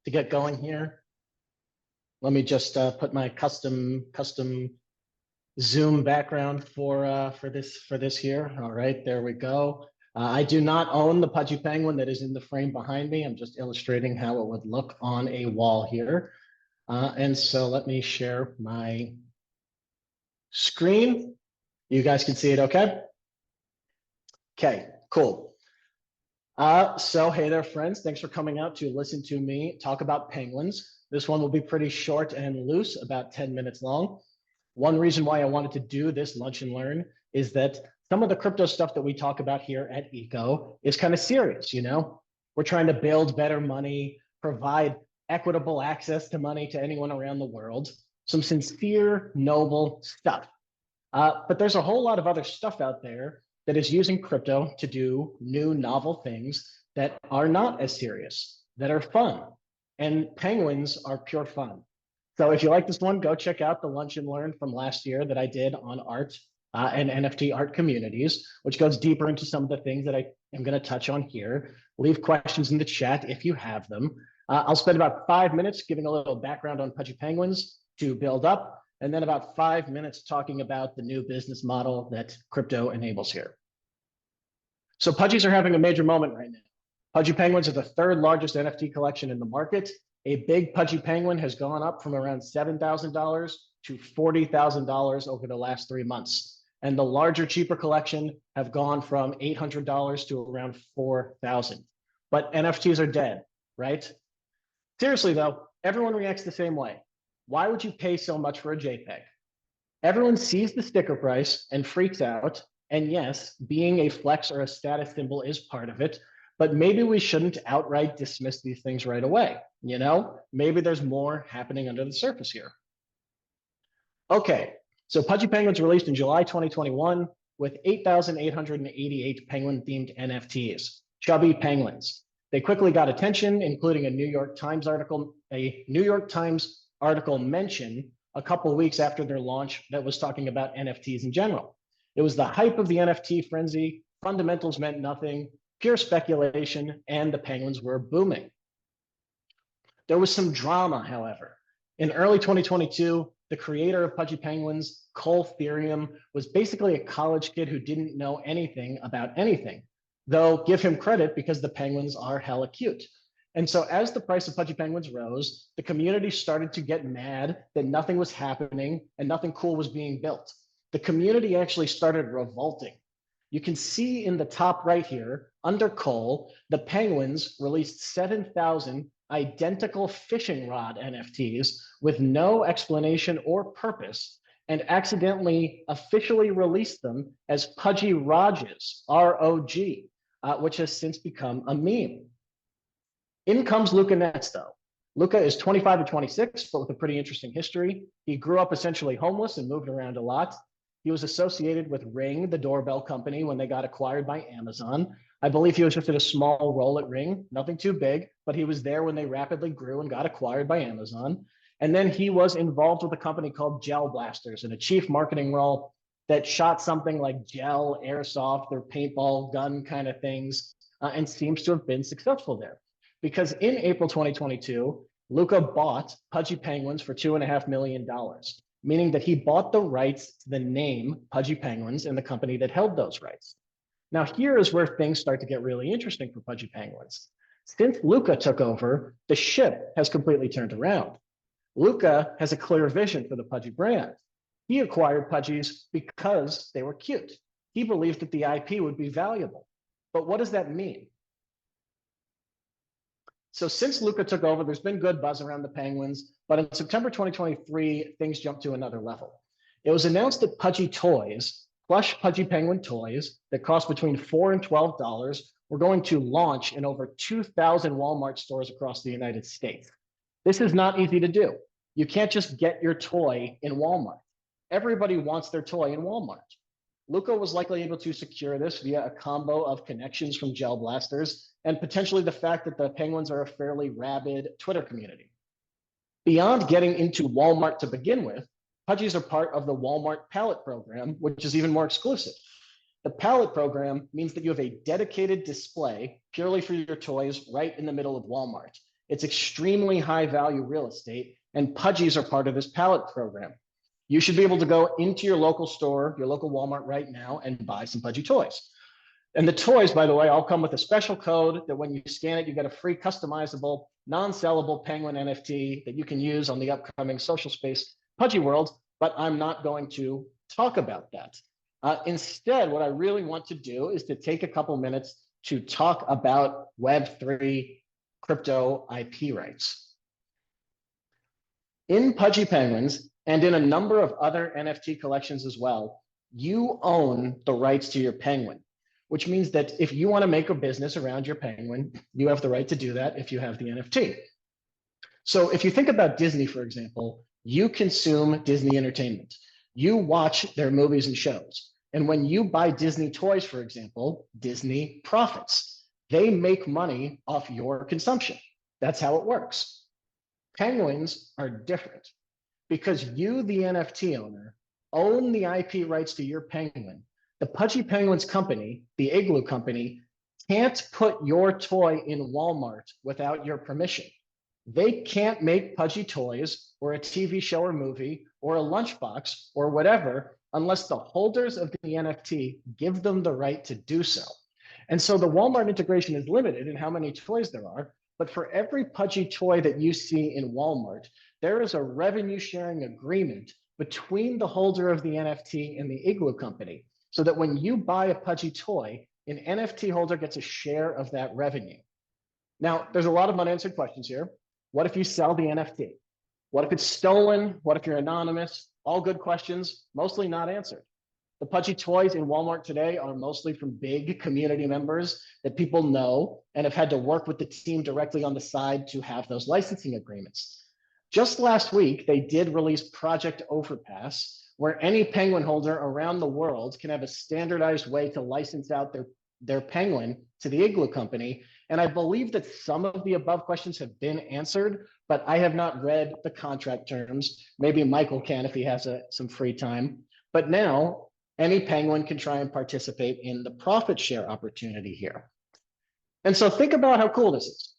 to get going here. Let me just put my custom Zoom background for this here. All right, there we go. I do not own the Pudgy Penguin that is in the frame behind me. I'm just illustrating how it would look on a wall here. And so let me share my screen. You guys can see it okay? Okay, cool. So hey there, friends. Thanks for coming out to listen to me talk about penguins. This one will be pretty short and loose, about 10 minutes long. One reason why I wanted to do this lunch and learn is that some of the crypto stuff that we talk about here at Eco is kind of serious, you know? We're trying to build better money, provide equitable access to money to anyone around the world, some sincere, noble stuff. But there's a whole lot of other stuff out there that is using crypto to do new, novel things that are not as serious, that are fun. And penguins are pure fun. So if you like this one, go check out the Lunch and Learn from last year that I did on art and NFT art communities, which goes deeper into some of the things that I am going to touch on here. Leave questions in the chat if you have them. I'll spend about 5 minutes giving a little background on Pudgy Penguins to build up, and then about 5 minutes talking about the new business model that crypto enables here. So Pudgies are having a major moment right now. Pudgy Penguins are the third largest NFT collection in the market. A big Pudgy Penguin has gone up from around $7,000 to $40,000 over the last 3 months. And the larger, cheaper collection have gone from $800 to around $4,000. But NFTs are dead, right? Seriously though, everyone reacts the same way. Why would you pay so much for a JPEG? Everyone sees the sticker price and freaks out. And yes, being a flex or a status symbol is part of it, but maybe we shouldn't outright dismiss these things right away. You know, maybe there's more happening under the surface here. Okay, so Pudgy Penguins released in July 2021 with 8,888 penguin-themed NFTs, chubby penguins. They quickly got attention, including a New York Times article mention a couple of weeks after their launch that was talking about NFTs in general. It was the hype of the NFT frenzy, fundamentals meant nothing, pure speculation, and the penguins were booming. There was some drama, however. In early 2022, the creator of Pudgy Penguins, Cole Therium, was basically a college kid who didn't know anything about anything, though give him credit because the penguins are hella cute. And so as the price of Pudgy Penguins rose, the community started to get mad that nothing was happening and nothing cool was being built. The community actually started revolting. You can see in the top right here, under Cole, the penguins released 7,000 identical fishing rod NFTs with no explanation or purpose, and accidentally officially released them as Pudgy Roges, R-O-G, which has since become a meme. In comes Luca next, though. Luca is 25 to 26, but with a pretty interesting history. He grew up essentially homeless and moved around a lot. He was associated with Ring, the doorbell company, when they got acquired by Amazon. I believe he was just in a small role at Ring, nothing too big, but he was there when they rapidly grew and got acquired by Amazon. And then he was involved with a company called Gel Blasters in a chief marketing role that shot something like gel, airsoft, or paintball gun kind of things, and seems to have been successful there. Because in April 2022, Luca bought Pudgy Penguins for $2.5 million. Meaning that he bought the rights to the name Pudgy Penguins and the company that held those rights. Now here is where things start to get really interesting for Pudgy Penguins. Since Luca took over, the ship has completely turned around. Luca has a clear vision for the Pudgy brand. He acquired Pudgies because they were cute. He believed that the IP would be valuable. But what does that mean? So since Luca took over, there's been good buzz around the Penguins, but in September 2023, things jumped to another level. It was announced that Pudgy toys, plush Pudgy Penguin toys that cost between $4 and $12, were going to launch in over 2,000 Walmart stores across the United States. This is not easy to do. You can't just get your toy in Walmart. Everybody wants their toy in Walmart. Luca was likely able to secure this via a combo of connections from Gel Blasters and potentially the fact that the Penguins are a fairly rabid Twitter community. Beyond getting into Walmart to begin with, Pudgies are part of the Walmart Pallet Program, which is even more exclusive. The Pallet Program means that you have a dedicated display purely for your toys right in the middle of Walmart. It's extremely high value real estate, and Pudgies are part of this pallet program. You should be able to go into your local store, your local Walmart right now, and buy some Pudgy toys. And the toys, by the way, all come with a special code that when you scan it, you get a free customizable, non-sellable penguin NFT that you can use on the upcoming social space Pudgy World, but I'm not going to talk about that. Instead, what I really want to do is to take a couple minutes to talk about Web3 crypto IP rights. In Pudgy Penguins, and in a number of other NFT collections as well, you own the rights to your penguin, which means that if you want to make a business around your penguin, you have the right to do that if you have the NFT. So if you think about Disney, for example, you consume Disney entertainment. You watch their movies and shows. And when you buy Disney toys, for example, Disney profits. They make money off your consumption. That's how it works. Penguins are different because you, the NFT owner, own the IP rights to your penguin. The Pudgy Penguins company, the Igloo company, can't put your toy in Walmart without your permission. They can't make Pudgy toys or a TV show or movie or a lunchbox or whatever unless the holders of the NFT give them the right to do so. And so the Walmart integration is limited in how many toys there are, but for every Pudgy toy that you see in Walmart, there is a revenue sharing agreement between the holder of the NFT and the Igloo company, so that when you buy a Pudgy toy, an NFT holder gets a share of that revenue. Now, there's a lot of unanswered questions here. What if you sell the NFT? What if it's stolen? What if you're anonymous? All good questions, mostly not answered. The Pudgy toys in Walmart today are mostly from big community members that people know and have had to work with the team directly on the side to have those licensing agreements. Just last week, they did release Project Overpass, where any penguin holder around the world can have a standardized way to license out their penguin to the Igloo company. And I believe that some of the above questions have been answered, but I have not read the contract terms. Maybe Michael can if he has some free time. But now any penguin can try and participate in the profit share opportunity here. And so think about how cool this is.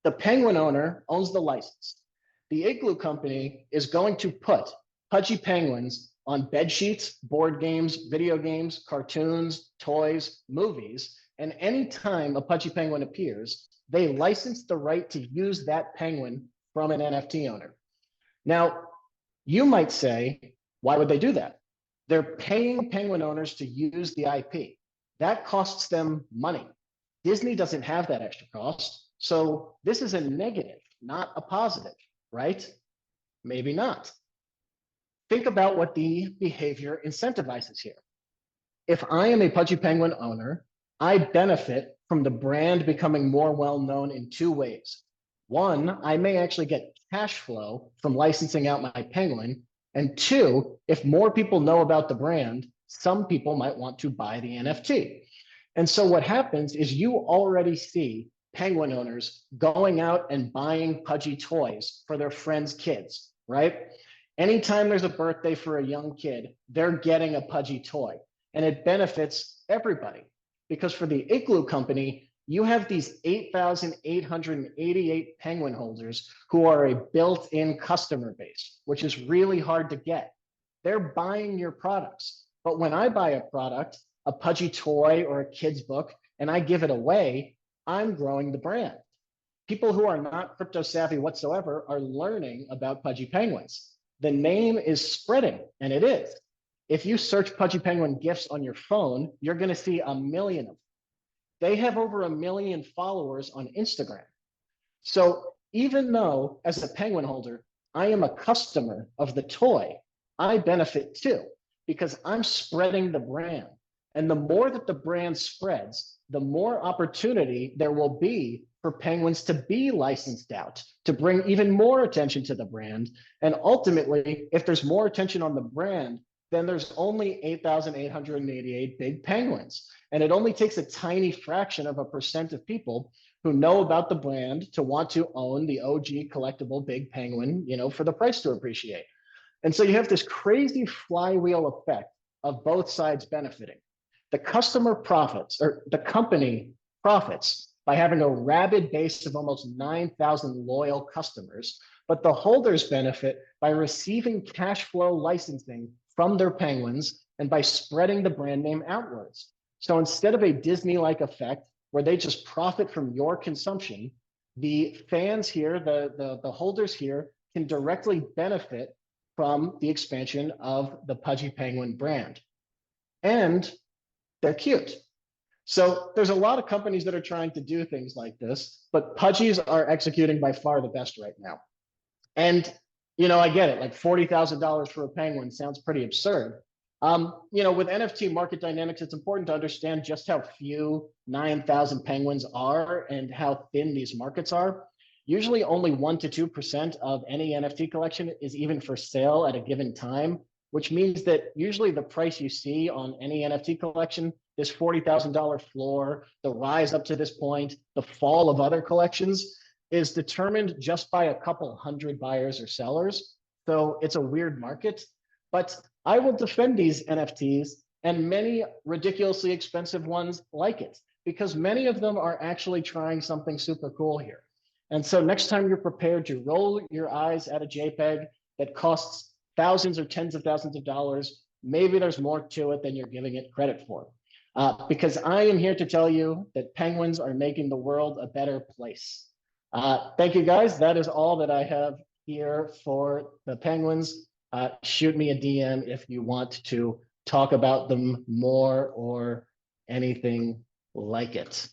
The penguin owner owns the license. The Igloo company is going to put Pudgy Penguins on bed sheets, board games, video games, cartoons, toys, movies, and anytime a Pudgy Penguin appears, they license the right to use that penguin from an NFT owner. Now, you might say, why would they do that? They're paying penguin owners to use the IP. That costs them money. Disney doesn't have that extra cost, so this is a negative, not a positive, right? Maybe not. Think about what the behavior incentivizes here. If I am a Pudgy Penguin owner, I benefit from the brand becoming more well-known in two ways. One, I may actually get cash flow from licensing out my penguin. And two, if more people know about the brand, some people might want to buy the NFT. And so what happens is you already see penguin owners going out and buying Pudgy toys for their friends' kids, right? Anytime there's a birthday for a young kid, they're getting a Pudgy toy, and it benefits everybody. Because for the Igloo company, you have these 8,888 penguin holders who are a built-in customer base, which is really hard to get. They're buying your products. But when I buy a product, a Pudgy toy or a kid's book, and I give it away, I'm growing the brand. People who are not crypto savvy whatsoever are learning about Pudgy Penguins. The name is spreading, and it is. If you search Pudgy Penguin gifts on your phone, you're going to see 1 million of them. They have over 1 million followers on Instagram. So even though as a penguin holder, I am a customer of the toy, I benefit too, because I'm spreading the brand. And the more that the brand spreads, the more opportunity there will be for penguins to be licensed out, to bring even more attention to the brand. And ultimately, if there's more attention on the brand, then there's only 8,888 big penguins. And it only takes a tiny fraction of a % of people who know about the brand to want to own the OG collectible big penguin, for the price to appreciate. And so you have this crazy flywheel effect of both sides benefiting. The customer profits, or the company profits, by having a rabid base of almost 9,000 loyal customers, but the holders benefit by receiving cash flow licensing from their penguins and by spreading the brand name outwards. So instead of a Disney-like effect where they just profit from your consumption, the fans here, the holders here can directly benefit from the expansion of the Pudgy Penguin brand. And they're cute. So there's a lot of companies that are trying to do things like this, but Pudgies are executing by far the best right now. And, I get it, like $40,000 for a penguin sounds pretty absurd. With NFT market dynamics, it's important to understand just how few 9,000 penguins are and how thin these markets are. Usually only 1% to 2% of any NFT collection is even for sale at a given time, which means that usually the price you see on any NFT collection, this $40,000 floor, the rise up to this point, the fall of other collections, is determined just by a couple hundred buyers or sellers. So it's a weird market, but I will defend these NFTs and many ridiculously expensive ones like it, because many of them are actually trying something super cool here. And so next time you're prepared to roll your eyes at a JPEG that costs thousands or tens of thousands of dollars, maybe there's more to it than you're giving it credit for. Because I am here to tell you that penguins are making the world a better place. Thank you, guys. That is all that I have here for the penguins. Shoot me a DM if you want to talk about them more or anything like it.